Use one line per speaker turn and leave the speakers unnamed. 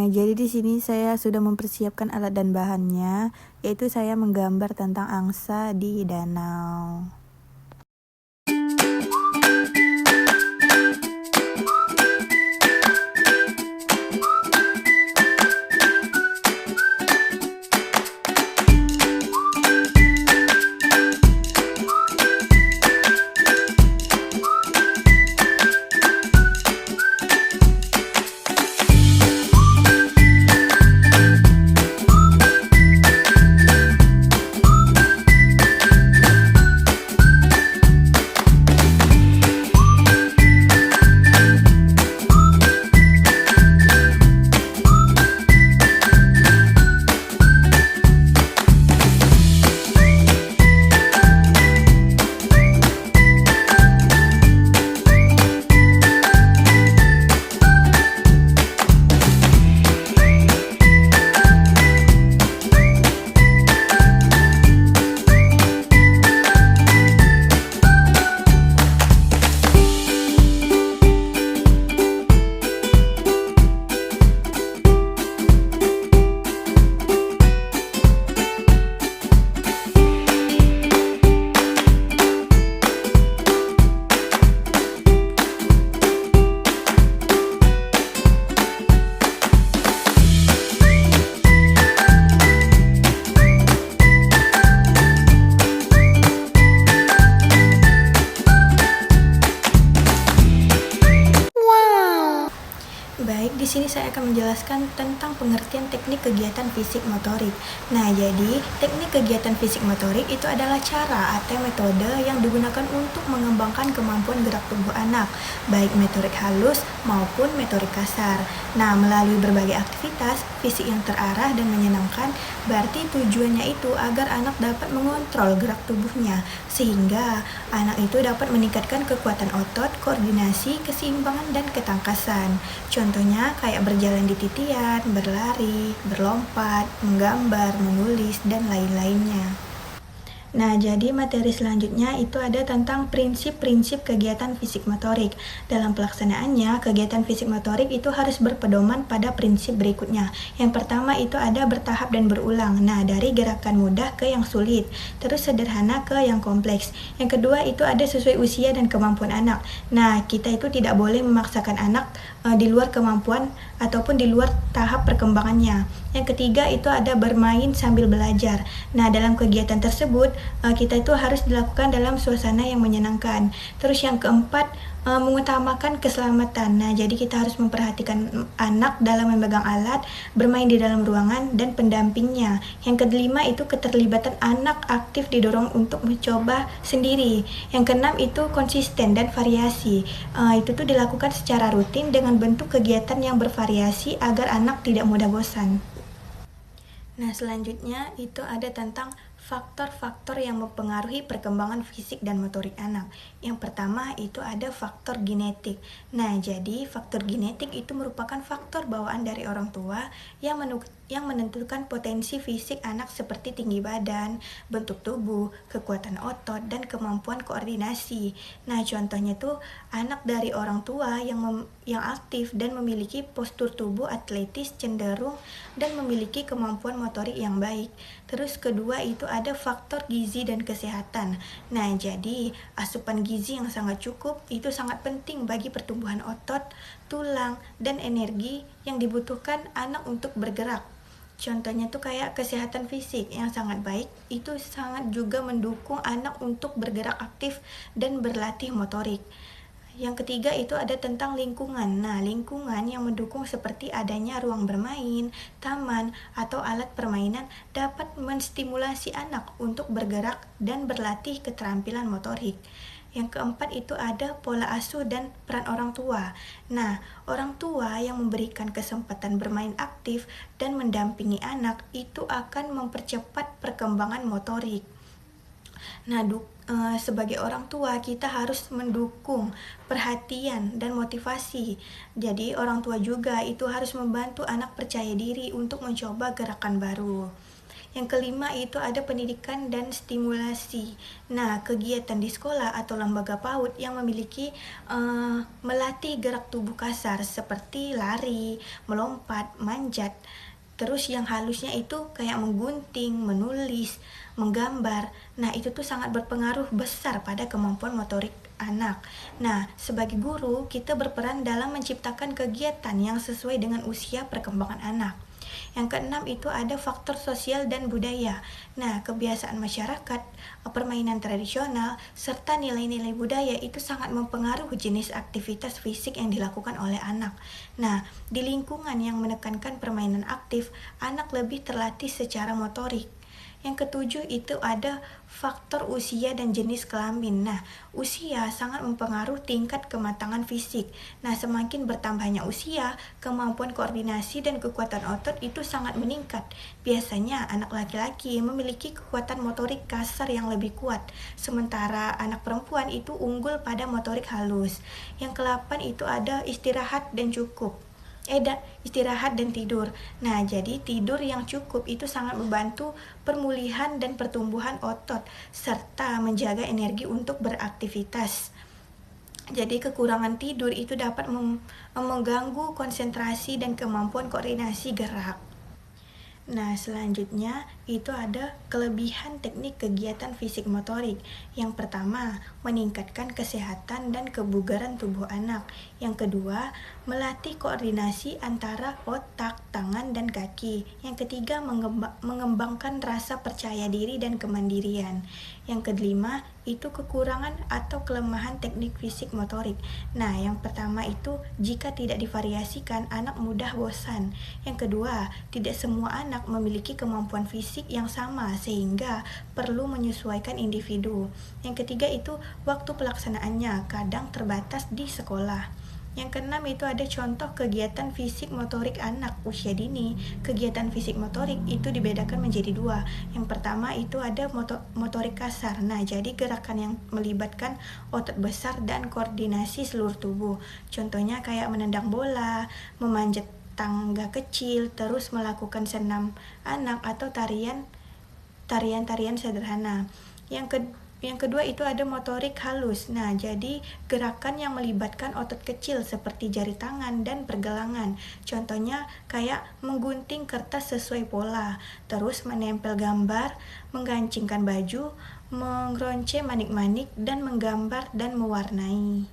Nah, jadi di sini saya sudah mempersiapkan alat dan bahannya, yaitu saya menggambar tentang angsa di danau. Baik, di sini saya akan menjelaskan tentang pengertian teknik kegiatan fisik motorik. Nah, jadi teknik kegiatan fisik motorik itu adalah cara atau metode yang digunakan untuk mengembangkan kemampuan gerak tubuh anak, baik motorik halus maupun motorik kasar. Nah, melalui berbagai aktivitas fisik yang terarah dan menyenangkan, berarti tujuannya itu agar anak dapat mengontrol gerak tubuhnya, sehingga anak itu dapat meningkatkan kekuatan otot, koordinasi, keseimbangan, dan ketangkasan. Contohnya kayak berjalan di titian, berlari, berlompat, menggambar, menulis, dan lain-lainnya. Nah, jadi materi selanjutnya itu ada tentang prinsip-prinsip kegiatan fisik motorik. Dalam pelaksanaannya, kegiatan fisik motorik itu harus berpedoman pada prinsip berikutnya. Yang pertama itu ada bertahap dan berulang. Nah, dari gerakan mudah ke yang sulit, terus sederhana ke yang kompleks. Yang kedua itu ada sesuai usia dan kemampuan anak. Nah, kita itu tidak boleh memaksakan anak di luar kemampuan ataupun di luar tahap perkembangannya. Yang ketiga itu ada bermain sambil belajar. Nah, dalam kegiatan tersebut kita itu harus dilakukan dalam suasana yang menyenangkan. Terus yang keempat, mengutamakan keselamatan. Nah, jadi kita harus memperhatikan anak dalam memegang alat, bermain di dalam ruangan, dan pendampingnya. Yang kelima itu keterlibatan anak aktif didorong untuk mencoba sendiri. Yang keenam itu konsisten dan variasi. Itu tuh dilakukan secara rutin dengan bentuk kegiatan yang bervariasi agar anak tidak mudah bosan. Nah, selanjutnya itu ada tentang faktor-faktor yang mempengaruhi perkembangan fisik dan motorik anak. Yang pertama itu ada faktor genetik. Nah, jadi faktor genetik itu merupakan faktor bawaan dari orang tua yang menentukan potensi fisik anak seperti tinggi badan, bentuk tubuh, kekuatan otot, dan kemampuan koordinasi. Nah, contohnya tuh anak dari orang tua yang aktif dan memiliki postur tubuh atletis cenderung dan memiliki kemampuan motorik yang baik. Terus kedua itu ada faktor gizi dan kesehatan. Nah, jadi asupan gizi yang sangat cukup itu sangat penting bagi pertumbuhan otot, tulang, dan energi yang dibutuhkan anak untuk bergerak. Contohnya tuh kayak kesehatan fisik yang sangat baik itu sangat juga mendukung anak untuk bergerak aktif dan berlatih motorik. Yang ketiga itu ada tentang lingkungan. Nah, lingkungan yang mendukung seperti adanya ruang bermain, taman, atau alat permainan dapat menstimulasi anak untuk bergerak dan berlatih keterampilan motorik. Yang keempat itu ada pola asuh dan peran orang tua. Nah, orang tua yang memberikan kesempatan bermain aktif dan mendampingi anak itu akan mempercepat perkembangan motorik. Nah, sebagai orang tua kita harus mendukung perhatian dan motivasi. Jadi orang tua juga itu harus membantu anak percaya diri untuk mencoba gerakan baru. Yang kelima itu ada pendidikan dan stimulasi. Nah, kegiatan di sekolah atau lembaga PAUD yang memiliki melatih gerak tubuh kasar seperti lari, melompat, manjat. Terus yang halusnya itu kayak menggunting, menulis, menggambar. Nah, itu tuh sangat berpengaruh besar pada kemampuan motorik anak. Nah, sebagai guru, kita berperan dalam menciptakan kegiatan yang sesuai dengan usia perkembangan anak. Yang keenam itu ada faktor sosial dan budaya. Nah, kebiasaan masyarakat, permainan tradisional, serta nilai-nilai budaya itu sangat mempengaruhi jenis aktivitas fisik yang dilakukan oleh anak. Nah, di lingkungan yang menekankan permainan aktif, anak lebih terlatih secara motorik. Yang ketujuh itu ada faktor usia dan jenis kelamin. Nah, usia sangat mempengaruhi tingkat kematangan fisik. Nah, semakin bertambahnya usia, kemampuan koordinasi dan kekuatan otot itu sangat meningkat. Biasanya anak laki-laki memiliki kekuatan motorik kasar yang lebih kuat, sementara anak perempuan itu unggul pada motorik halus. Yang ke-8 itu ada istirahat dan cukup. Istirahat dan tidur. Nah, jadi tidur yang cukup itu sangat membantu pemulihan dan pertumbuhan otot serta menjaga energi untuk beraktivitas. Jadi kekurangan tidur itu dapat mengganggu konsentrasi dan kemampuan koordinasi gerak. Nah, selanjutnya itu ada kelebihan teknik kegiatan fisik motorik. Yang pertama, meningkatkan kesehatan dan kebugaran tubuh anak. Yang kedua, melatih koordinasi antara otak, tangan, dan kaki. Yang ketiga, mengembangkan rasa percaya diri dan kemandirian. Yang kelima, itu kekurangan atau kelemahan teknik fisik motorik. Nah, yang pertama itu jika tidak divariasikan, anak mudah bosan. Yang kedua, tidak semua anak memiliki kemampuan fisik yang sama sehingga perlu menyesuaikan individu. Yang ketiga itu waktu pelaksanaannya kadang terbatas di sekolah. Yang keenam itu ada contoh kegiatan fisik motorik anak usia dini. Kegiatan fisik motorik itu dibedakan menjadi dua. Yang pertama itu ada motorik kasar. Nah, jadi gerakan yang melibatkan otot besar dan koordinasi seluruh tubuh. Contohnya kayak menendang bola, memanjat tangga kecil, terus melakukan senam anak atau tarian-tarian sederhana. Yang kedua itu ada motorik halus. Nah, jadi gerakan yang melibatkan otot kecil seperti jari tangan dan pergelangan. Contohnya kayak menggunting kertas sesuai pola, terus menempel gambar, menggancingkan baju, mengeronce manik-manik, dan menggambar dan mewarnai.